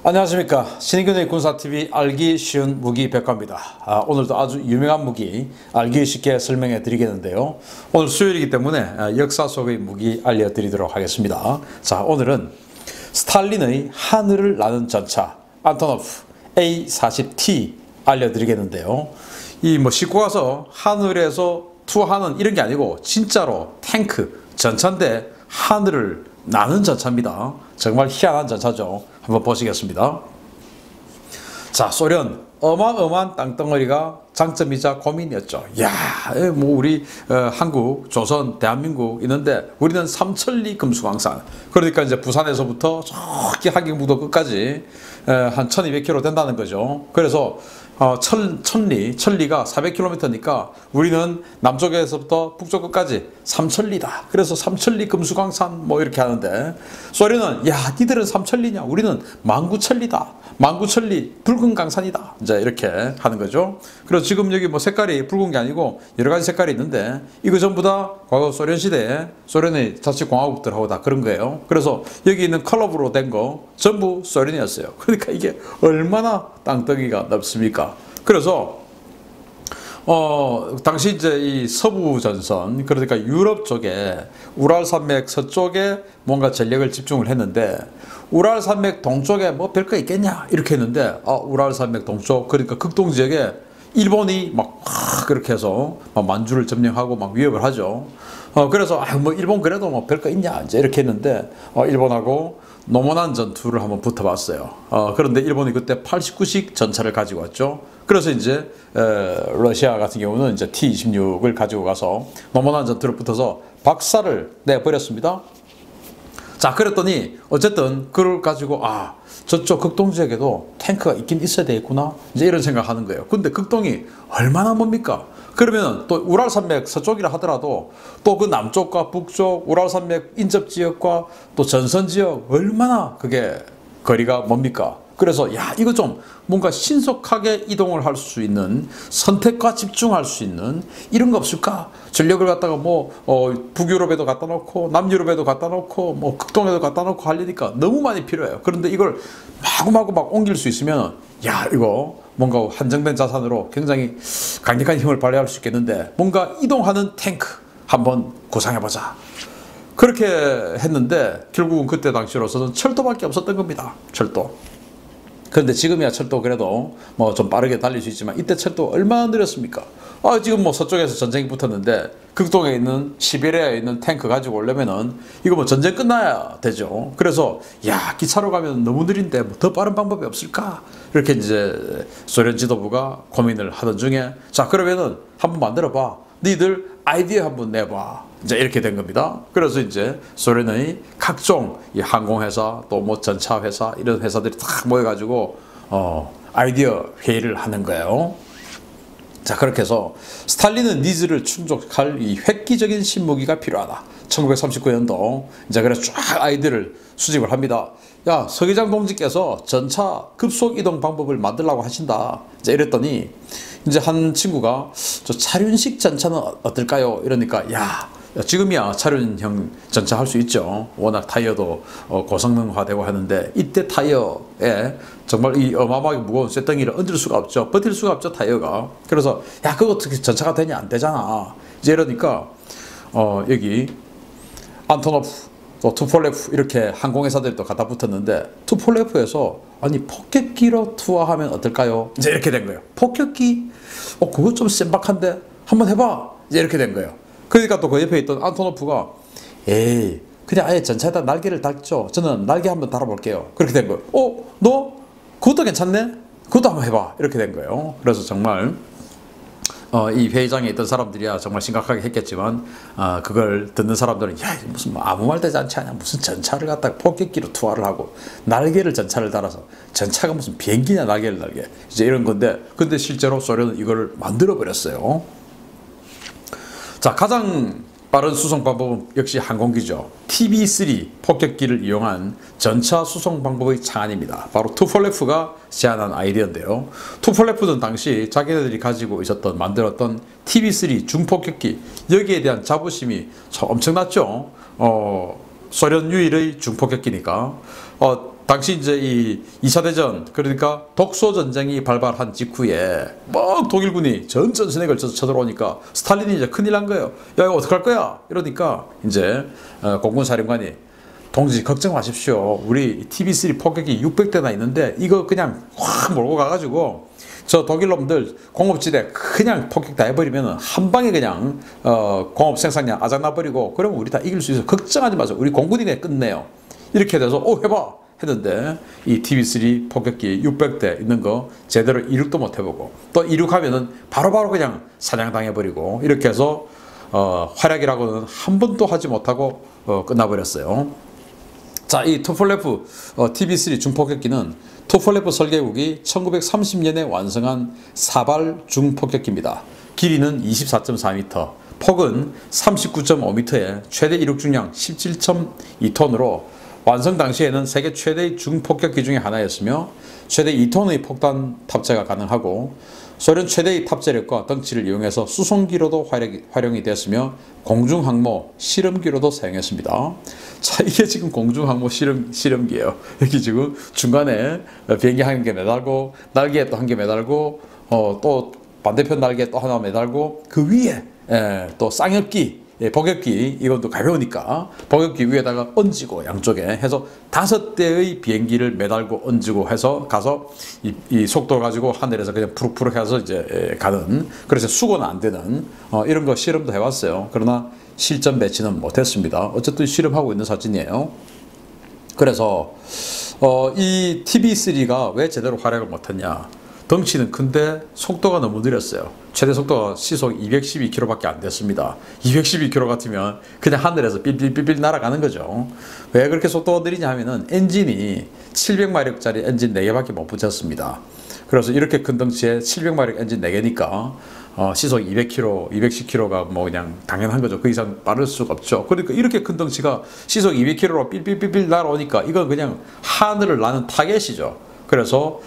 안녕하십니까. 신인균의 군사TV 알기 쉬운 무기 백과입니다. 오늘도 아주 유명한 무기 알기 쉽게 설명해 드리겠는데요. 오늘 수요일이기 때문에 역사 속의 무기 알려드리도록 하겠습니다. 자, 오늘은 스탈린의 하늘을 나는 전차 안토노프 A-40T 알려드리겠는데요. 이 싣고 가서 하늘에서 투하하는 이런 게 아니고 진짜로 탱크 전차인데 하늘을 나는 전차입니다. 정말 희한한 전차죠. 한번 보시겠습니다. 자, 소련 어마어마한 땅덩어리가 장점이자 고민이었죠. 야, 우리 한국, 조선, 대한민국 있는데 우리는 삼천리 금수강산. 그러니까 이제 부산에서부터 저기 한경북도 끝까지 한 1200km 된다는 거죠. 그래서 천리가 400km니까 우리는 남쪽에서부터 북쪽 끝까지 삼천리다. 그래서 삼천리 금수강산 이렇게 하는데 소련은 야, 니들은 삼천리냐? 우리는 만구천리다. 만구천리 붉은 강산이다. 이제 이렇게 하는 거죠. 그래서 지금 여기 색깔이 붉은 게 아니고 여러 가지 색깔이 있는데 이거 전부 다 과거 소련 시대에 소련의 자치공화국들하고 다 그런 거예요. 그래서 여기 있는 컬러브로 된 거 전부 소련이었어요. 그러니까 이게 얼마나 땅덩이가 넓습니까? 그래서 당시 이제 이 서부 전선, 그러니까 유럽 쪽에 우랄산맥 서쪽에 뭔가 전력을 집중을 했는데 우랄산맥 동쪽에 별거 있겠냐 이렇게 했는데 우랄산맥 동쪽, 그러니까 극동 지역에 일본이 막 그렇게 해서 만주를 점령하고 막 위협을 하죠. 그래서 일본 그래도 별거 있냐 이제 이렇게 했는데 일본하고 노무난 전투를 한번 붙어봤어요. 그런데 일본이 그때 89식 전차를 가지고 왔죠. 그래서 이제 러시아 같은 경우는 이제 T-26을 가지고 가서 노무난 전투를 붙어서 박살을 내버렸습니다. 자, 그랬더니 어쨌든 그걸 가지고 저쪽 극동 지역에도 탱크가 있긴 있어야 되겠구나 이제 이런 생각하는 거예요. 근데 극동이 얼마나 멉니까? 그러면 또 우랄산맥 서쪽이라 하더라도 또 그 남쪽과 북쪽 우랄산맥 인접 지역과 또 전선 지역 얼마나 그게 거리가 뭡니까? 그래서 이거 좀 뭔가 신속하게 이동을 할 수 있는, 선택과 집중할 수 있는 이런 거 없을까? 전력을 갖다가 북유럽에도 갖다 놓고 남유럽에도 갖다 놓고 극동에도 갖다 놓고 하려니까 너무 많이 필요해요. 그런데 이걸 마구마구 막 옮길 수 있으면 이거 뭔가 한정된 자산으로 굉장히 강력한 힘을 발휘할 수 있겠는데 뭔가 이동하는 탱크 한번 구상해보자. 그렇게 했는데 결국은 그때 당시로서는 철도밖에 없었던 겁니다. 철도. 그런데 지금이야 철도 그래도 좀 빠르게 달릴 수 있지만 이때 철도 얼마나 느렸습니까? 지금 서쪽에서 전쟁이 붙었는데 극동에 있는 시베리아에 있는 탱크 가지고 오려면은 이거 전쟁 끝나야 되죠. 그래서 기차로 가면 너무 느린데 더 빠른 방법이 없을까? 이렇게 이제 소련 지도부가 고민을 하던 중에 자, 그러면은 한번 만들어봐. 니들 아이디어 한번 내봐. 이제 이렇게 된 겁니다. 그래서 이제 소련의 각종 이 항공회사 또 전차 회사 이런 회사들이 다 모여가지고 아이디어 회의를 하는 거예요. 자, 그렇게 해서 스탈린은 니즈를 충족할 이 획기적인 신무기가 필요하다. 1939년도 이제 그래서 쫙 아이디어를 수집을 합니다. 야, 서기장 동지께서 전차 급속 이동 방법을 만들라고 하신다. 이제 이랬더니 이제 한 친구가 저 차륜식 전차는 어떨까요? 이러니까 지금이야 차륜형 전차 할 수 있죠. 워낙 타이어도 고성능화되고 하는데 이때 타이어에 정말 이 어마어마하게 무거운 쇳덩이를 얹을 수가 없죠. 버틸 수가 없죠, 타이어가. 그래서 그거 어떻게 전차가 되냐? 안 되잖아. 이제 이러니까 여기 안토노프 또 투폴레프 이렇게 항공회사들이 또 갖다 붙었는데 투폴레프에서 폭격기로 투하하면 어떨까요? 이제 이렇게 된 거예요. 폭격기? 그거 좀 센박한데 한번 해봐. 이제 이렇게 된 거예요. 그러니까 또 그 옆에 있던 안토노프가 에이, 그냥 아예 전차에다 날개를 달죠. 저는 날개 한번 달아볼게요. 그렇게 된 거예요. 너 그것도 괜찮네? 그것도 한번 해봐. 이렇게 된 거예요. 그래서 정말 이 회의장에 있던 사람들이야 정말 심각하게 했겠지만 그걸 듣는 사람들은 무슨 아무 말 되지 않지 않냐, 무슨 전차를 갖다가 폭격기로 투하를 하고 날개를 전차를 달아서 전차가 무슨 비행기냐 날개를 달게 이제 이런 건데 근데 실제로 소련은 이걸 만들어 버렸어요. 자, 가장 빠른 수송 방법은 역시 항공기죠. TB3 폭격기를 이용한 전차 수송 방법의 창안입니다. 바로 투폴레프가 제안한 아이디어인데요. 투폴레프는 당시 자기네들이 가지고 있었던 만들었던 TB3 중폭격기 여기에 대한 자부심이 엄청났죠. 소련 유일의 중폭격기니까 당시 이제 이 2차 대전, 그러니까 독소 전쟁이 발발한 직후에 막 독일군이 전전선에 걸쳐서 쳐들어오니까 스탈린이 이제 큰일 난 거예요. 야, 이거 어떡할 거야? 이러니까 이제 공군 사령관이 동지 걱정 마십시오. 우리 TB3 폭격기 600대나 있는데 이거 그냥 확 몰고 가가지고 저 독일 놈들 공업지대 그냥 폭격 다 해버리면 한 방에 그냥 공업 생산량 아작나버리고 그러면 우리 다 이길 수 있어. 걱정하지 마세요. 우리 공군이 그냥 끝내요. 이렇게 돼서 해봐 했는데 이 TB3 폭격기 600대 있는 거 제대로 이륙도 못 해보고 또 이륙하면은 바로바로 그냥 사냥당해버리고 이렇게 해서 활약이라고는 한 번도 하지 못하고 끝나버렸어요. 자, 이 투폴레프 TB3 중폭격기는 투폴레프 설계국이 1930년에 완성한 사발 중폭격기입니다. 길이는 24.4m, 폭은 39.5m에 최대 이륙 중량 17.2톤으로 완성 당시에는 세계 최대의 중폭격기 중에 하나였으며 최대 2톤의 폭탄 탑재가 가능하고 소련 최대의 탑재력과 덩치를 이용해서 수송기로도 활용이 되었으며 공중항모 실험기로도 사용했습니다. 자, 이게 지금 공중항모 실험기예요. 여기 지금 중간에 비행기 한 개 매달고 날개에 또 한 개 매달고 또 반대편 날개에 또 하나 매달고 그 위에 또 쌍엽기 복엽기 이것도 가벼우니까 복엽기 위에다가 얹고 양쪽에 해서 5대의 비행기를 매달고 얹고 해서 가서 이 속도 가지고 하늘에서 그냥 푸룩푸룩 해서 이제 가는, 그래서 수고는 안 되는 이런 거 실험도 해봤어요. 그러나 실전 배치는 못했습니다. 어쨌든 실험하고 있는 사진이에요. 그래서 이 TB3가 왜 제대로 활약을 못했냐? 덩치는 큰데 속도가 너무 느렸어요. 최대 속도가 시속 212km밖에 안 됐습니다. 212km 같으면 그냥 하늘에서 삘삘삘 날아가는 거죠. 왜 그렇게 속도가 느리냐 하면은 엔진이 700마력짜리 엔진 4개밖에 못 붙였습니다. 그래서 이렇게 큰 덩치에 700마력 엔진 4개니까 시속 200km, 210km가 뭐 그냥 당연한 거죠. 그 이상 빠를 수가 없죠. 그러니까 이렇게 큰 덩치가 시속 200km로 삘삘삘 날아오니까 이건 그냥 하늘을 나는 타겟이죠. 그래서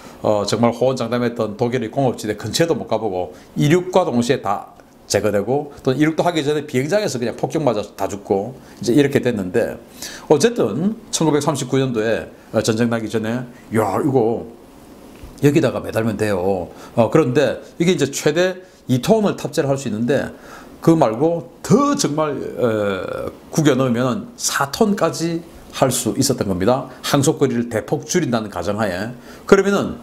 정말 호언장담했던 독일의 공업지대 근처에도 못 가보고 이륙과 동시에 다 제거되고 또 이륙도 하기 전에 비행장에서 그냥 폭격 맞아 다 죽고 이제 이렇게 됐는데, 어쨌든 1939년도에 전쟁 나기 전에 야, 이거 여기다가 매달면 돼요. 그런데 이게 이제 최대 2톤을 탑재를 할 수 있는데 그 말고 더 정말 구겨 넣으면 4톤까지 할 수 있었던 겁니다. 항속거리를 대폭 줄인다는 가정하에. 그러면은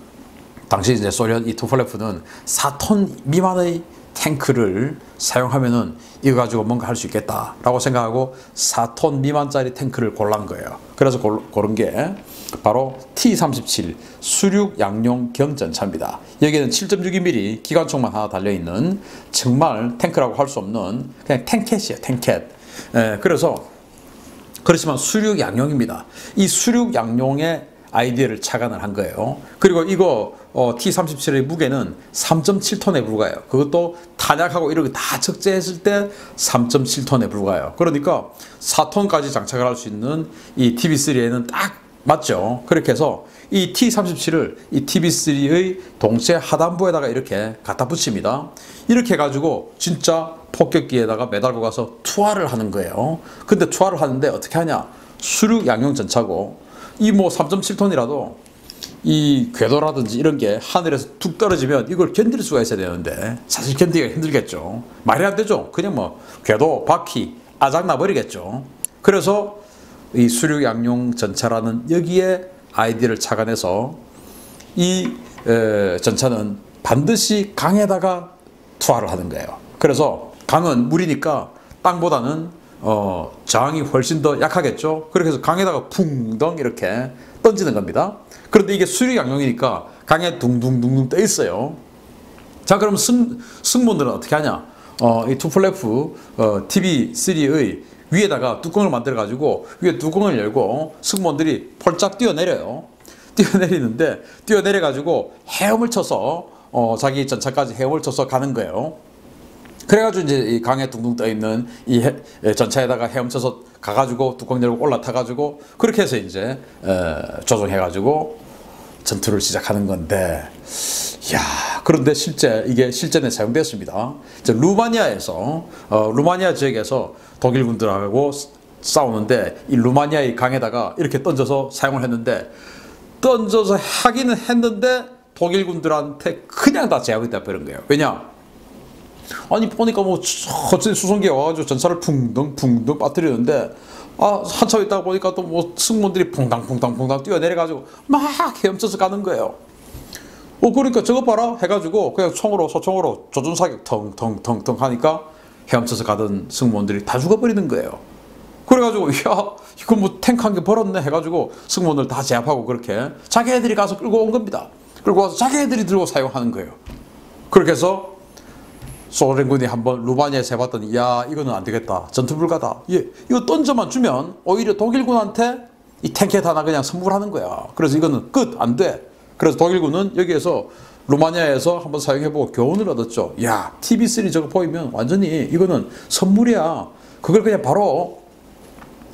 당시 이제 소련 이 투폴레프는 4톤 미만의 탱크를 사용하면은 이거 가지고 뭔가 할 수 있겠다라고 생각하고 4톤 미만짜리 탱크를 골란 거예요. 그래서 고른 게 바로 T-37 수륙 양용 경전차입니다. 여기에는 7.62mm 기관총만 하나 달려있는 정말 탱크라고 할 수 없는 그냥 탱켓이에요. 탱켓. 그래서 그렇지만 수륙 양용입니다. 이 수륙 양용의 아이디어를 착안을 한 거예요. 그리고 이거 T-37의 무게는 3.7톤에 불과해요. 그것도 탄약하고 이런 거 다 적재했을 때 3.7톤에 불과해요. 그러니까 4톤까지 장착을 할 수 있는 이 TB3에는 딱 맞죠. 그렇게 해서 이 T-37을 이 TB3의 동체 하단부에다가 이렇게 갖다 붙입니다. 이렇게 해가지고 진짜 폭격기에다가 매달고 가서 투하를 하는 거예요. 근데 투하를 하는데 어떻게 하냐? 수륙 양용 전차고 이 뭐 3.7톤이라도 이 궤도라든지 이런 게 하늘에서 툭 떨어지면 이걸 견딜 수가 있어야 되는데 사실 견디기가 힘들겠죠. 말이 안 되죠. 그냥 뭐 궤도, 바퀴 아작나 버리겠죠. 그래서 이 수륙 양용 전차라는 여기에 아이디어를 착안해서 이 전차는 반드시 강에다가 투하를 하는 거예요. 그래서 강은 물이니까 땅보다는 저항이 훨씬 더 약하겠죠. 그렇게 해서 강에다가 붕덩 이렇게 던지는 겁니다. 그런데 이게 수륙 양용이니까 강에 둥둥둥둥 떠 있어요. 자, 그럼 승무원들은 어떻게 하냐? 이 투폴레프 TB3의 위에다가 뚜껑을 만들어 가지고 위에 뚜껑을 열고 승무원들이 폴짝 뛰어내려요. 뛰어내리는데 뛰어내려 가지고 헤엄을 쳐서 자기 전차까지 헤엄을 쳐서 가는 거예요. 그래가지고 이제 이 강에 둥둥 떠 있는 이 전차에다가 헤엄쳐서 가가지고 뚜껑 열고 올라타가지고 그렇게 해서 이제 조종해가지고 전투를 시작하는 건데, 야, 그런데 이게 실전에 사용됐습니다. 이제 루마니아에서 루마니아 지역에서 독일 군들하고 싸우는데 이 루마니아의 강에다가 이렇게 던져서 사용을 했는데 던져서 하기는 했는데 독일군들한테 그냥 다 제압이 돼버린 거예요. 왜냐? 아니 보니까 뭐 갑자기 수송기가 와가지고 전차를 붕덩 빠뜨리는데 한참 있다가 보니까 또 뭐 승무원들이 퐁당퐁당 뛰어내려가지고 막 헤엄쳐서 가는 거예요. 그러니까 저거 봐라 해가지고 그냥 소총으로 조준사격 텅텅텅텅 하니까 헤엄쳐서 가던 승무원들이 다 죽어버리는 거예요. 그래가지고 야 이거 뭐 탱크 한 개 벌었네 해가지고 승무원들 다 제압하고 그렇게 자기애들이 가서 끌고 온 겁니다. 끌고 와서 자기애들이 들고 사용하는 거예요. 그렇게 해서 소련군이 한번 루마니아에서 해봤더니 야 이거는 안 되겠다, 전투 불가다. 이거 던져만 주면 오히려 독일군한테 이 탱켓 하나 그냥 선물하는 거야. 그래서 이거는 끝, 안 돼. 그래서 독일군은 여기에서 루마니아에서 한번 사용해보고 교훈을 얻었죠. 야 TB3 저거 보이면 완전히 이거는 선물이야. 그걸 그냥 바로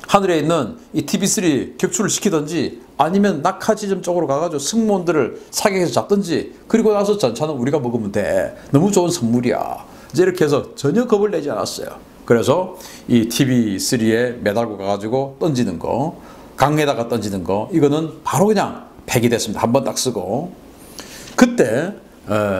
하늘에 있는 이 TB3 격추를 시키든지 아니면 낙하 지점 쪽으로 가가지고 승무원들을 사격해서 잡든지, 그리고 나서 전차는 우리가 먹으면 돼. 너무 좋은 선물이야. 이제 이렇게 해서 전혀 겁을 내지 않았어요. 그래서 이 TB3에 매달고 가가지고 던지는 거, 강에다가 던지는 거, 이거는 바로 그냥 폐기 됐습니다. 한번 딱 쓰고. 그때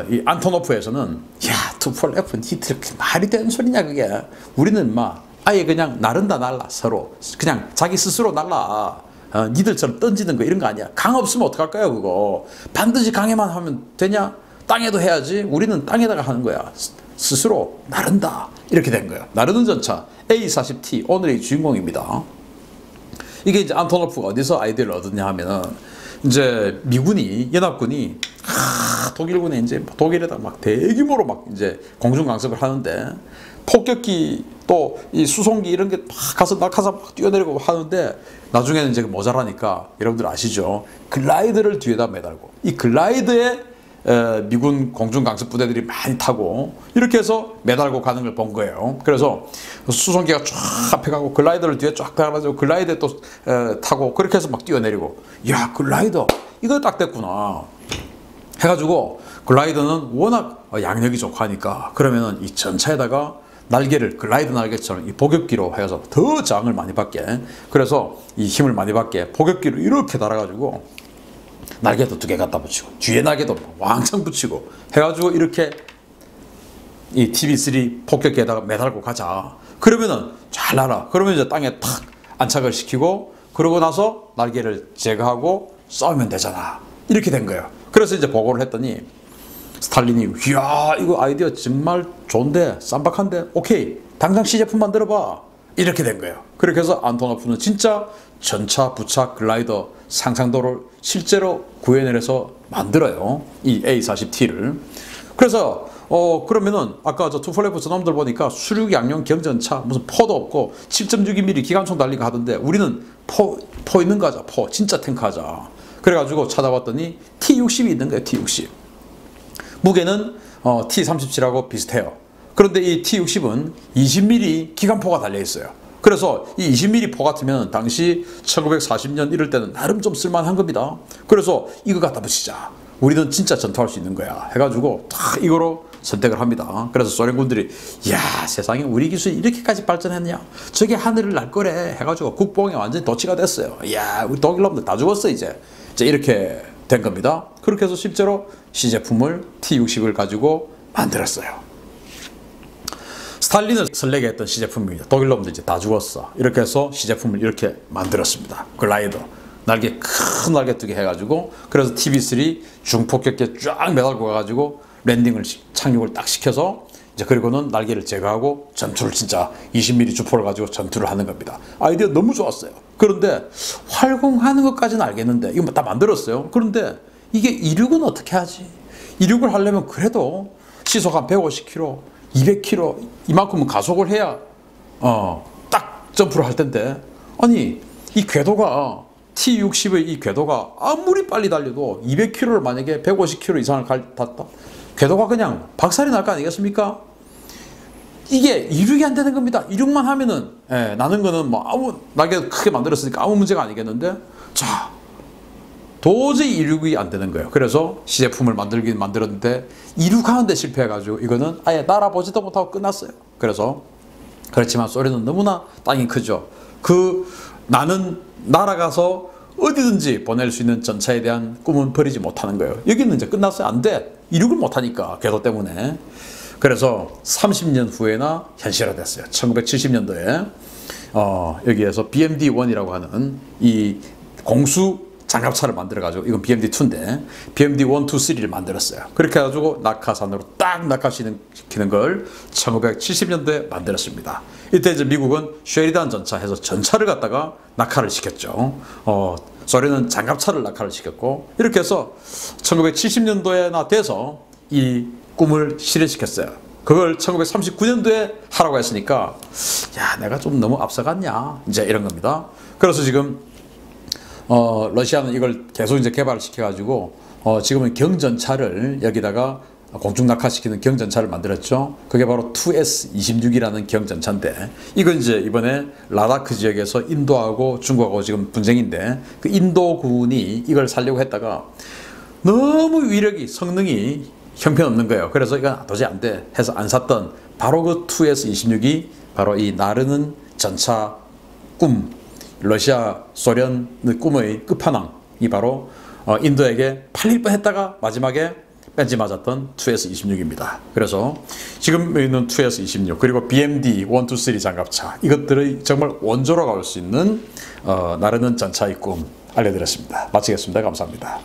이 안토노프에서는 야 투폴 F 니들 말이 되는 소리냐 그게. 우리는 막 아예 그냥 나른다 날라, 서로 그냥 자기 스스로 날라. 니들처럼 던지는 거 이런 거 아니야. 강 없으면 어떡할까요 그거. 반드시 강에만 하면 되냐? 땅에도 해야지. 우리는 땅에다가 하는 거야. 스스로 나른다. 이렇게 된 거예요. 나르는 전차 A-40T 오늘의 주인공입니다. 이게 이제 안토노프가 어디서 아이디어를 얻었냐 하면은 이제 미군이, 연합군이 독일군에 이제 독일에다 막 대규모로 막 이제 공중 강습을 하는데 폭격기 또 이 수송기 이런 게 막 가서 낙하산 막 뛰어내리고 하는데 나중에는 이제 모자라니까 여러분들 아시죠? 글라이더를 뒤에다 매달고 이 글라이더에 미군 공중 강습 부대들이 많이 타고 이렇게 해서 매달고 가는 걸 본 거예요. 그래서 수송기가 쫙 앞에 가고 글라이더를 뒤에 쫙 가가지고 글라이더에 또 타고 그렇게 해서 막 뛰어내리고, 야 글라이더 이거 딱 됐구나 해가지고, 글라이더는 워낙 양력이 좋고 하니까 그러면은 이 전차에다가 날개를 글라이더 날개처럼 이 복엽기로 해서 더 저항을 많이 받게, 그래서 이 힘을 많이 받게 복엽기를 이렇게 달아가지고 날개도 2개 갖다 붙이고 뒤에 날개도 왕창 붙이고 해가지고 이렇게 이 TB3 폭격기에다가 매달고 가자. 그러면은 잘 날아. 그러면 이제 땅에 탁 안착을 시키고 그러고 나서 날개를 제거하고 싸우면 되잖아. 이렇게 된 거예요. 그래서 이제 보고를 했더니 스탈린이 이야 이거 아이디어 정말 좋은데 쌈박한데 오케이 당장 시제품 만들어봐. 이렇게 된 거예요. 그렇게 해서 안토노프는 진짜 전차, 부차, 글라이더 상상도를 실제로 구현해서 만들어요. 이 A-40T를. 그래서 그러면은 아까 저 투폴레프 저놈들 보니까 수륙 양용 경전차 무슨 포도 없고 7.62mm 기관총 달리고 하던데 우리는 포 있는 거 하자. 포 진짜 탱크 하자. 그래가지고 찾아봤더니 T-60이 있는 거예요. T-60. 무게는 T-37하고 비슷해요. 그런데 이 T-60은 20mm 기관포가 달려있어요. 그래서 이 20mm 포 같으면 당시 1940년 이럴 때는 나름 좀 쓸만한 겁니다. 그래서 이거 갖다 붙이자. 우리는 진짜 전투할 수 있는 거야. 해가지고 다 이거로 선택을 합니다. 그래서 소련군들이 야 세상에 우리 기술이 이렇게까지 발전했냐. 저게 하늘을 날 거래. 해가지고 국뽕에 완전히 도취가 됐어요. 야 우리 독일 놈들 다 죽었어 이제. 이렇게 된 겁니다. 그렇게 해서 실제로 시제품을 T-60을 가지고 만들었어요. 스탈린을 설레게 했던 시제품입니다. 독일 놈들 이제 다 죽었어. 이렇게 해서 시제품을 이렇게 만들었습니다. 글라이더 날개 큰 날개 2개 해가지고, 그래서 TB3 중폭격기에 쫙 매달고 가가지고 랜딩을 착륙을 딱 시켜서 이제 그리고는 날개를 제거하고 전투를 진짜 20mm 주포를 가지고 전투를 하는 겁니다. 아이디어 너무 좋았어요. 그런데 활공하는 것까지는 알겠는데 이거 다 만들었어요. 그런데 이게 이륙은 어떻게 하지? 이륙을 하려면 그래도 시속 한 150km, 200km 이만큼은 가속을 해야 딱 점프를 할 텐데, 아니 이 궤도가 T-60의 이 궤도가 아무리 빨리 달려도 200km를 만약에 150km 이상을 갔다 궤도가 그냥 박살이 날 거 아니겠습니까? 이게 이륙이 안 되는 겁니다. 이륙만 하면은 나는 거는 뭐 아무 날개 크게 만들었으니까 아무 문제가 아니겠는데, 자 도저히 이륙이 안 되는 거예요. 그래서 시제품을 만들긴 만들었는데 이륙하는데 실패해가지고 이거는 아예 날아보지도 못하고 끝났어요. 그래서 그렇지만 소련은 너무나 땅이 크죠. 나는 날아가서 어디든지 보낼 수 있는 전차에 대한 꿈은 버리지 못하는 거예요. 여기는 이제 끝났어요. 안 돼. 이륙을 못하니까 궤도 때문에. 그래서 30년 후에나 현실화됐어요. 1970년도에 여기에서 BMD-1이라고 하는 이 공수 장갑차를 만들어가지고, 이건 BMD-2인데 BMD-1, 2, 3를 만들었어요. 그렇게 해가지고 낙하산으로 딱 낙하시키는 걸 1970년도에 만들었습니다. 이때 이제 미국은 쉐리단 전차 해서 전차를 갖다가 낙하를 시켰죠. 소련은 장갑차를 낙하를 시켰고, 이렇게 해서 1970년도에나 돼서 이 꿈을 실현시켰어요. 그걸 1939년도에 하라고 했으니까, 야, 내가 좀 너무 앞서갔냐, 이제 이런 겁니다. 그래서 지금 러시아는 이걸 계속 이제 개발을 시켜가지고 지금은 경전차를 여기다가 공중 낙하시키는 경전차를 만들었죠. 그게 바로 2S-26이라는 경전차인데, 이건 이제 이번에 라다크 지역에서 인도하고 중국하고 지금 분쟁인데, 그 인도군이 이걸 살려고 했다가 너무 위력이, 성능이 형편없는 거예요. 그래서 이건 도저히 안 돼 해서 안 샀던 바로 그 2S-26이 바로 이 나르는 전차 꿈, 러시아, 소련의 꿈의 끝판왕이 바로 인도에게 팔릴 뻔했다가 마지막에 뺀지 맞았던 2S-26입니다. 그래서 지금 있는 2S-26 그리고 BMD 1, 2, 3 장갑차, 이것들의 정말 원조로 가볼 수 있는 나르는 전차의 꿈 알려드렸습니다. 마치겠습니다. 감사합니다.